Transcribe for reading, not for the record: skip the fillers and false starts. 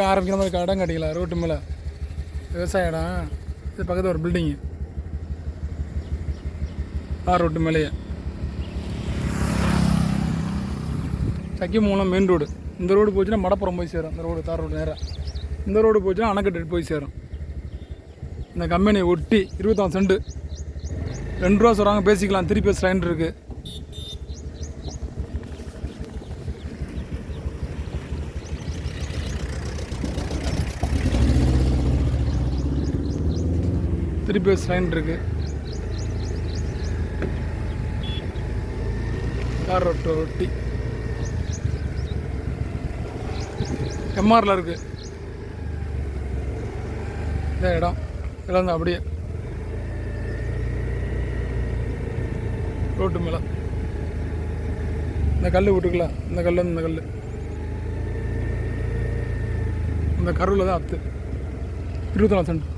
ஆரம்பிக்கிற மாதிரி இடம் கட்டிக்கலாம் ரோட்டு மேலே விவசாய இடம். இது பக்கத்தில் ஒரு பில்டிங்கு ரோட்டு மேலேயே. சக்கியமங்கலம் மெயின் ரோடு. இந்த ரோடு போச்சுன்னா மடப்புறம் போய் சேரும். இந்த ரோடு தார் ரோடு நேராக. இந்த ரோடு போச்சுன்னா அணைக்கட்டு போய் சேரும். இந்த கம்பெனியை ஒட்டி 24 சென்ட் 2 ரூபா சொல்கிறாங்க, பேசிக்கலாம். 3 பேஸ் லைன் இருக்குது. பேஸ் லைன் இருக்குது. கார் ரோட்டை ஒட்டி எம்ஆரில் இருக்குது இந்த இடம். இடம் அப்படியே ரோட்டு மேலே இந்த கல் விட்டுக்கலாம். இந்த கல் இந்த கல் இந்த கருவில் தான் 24 சென்ட்.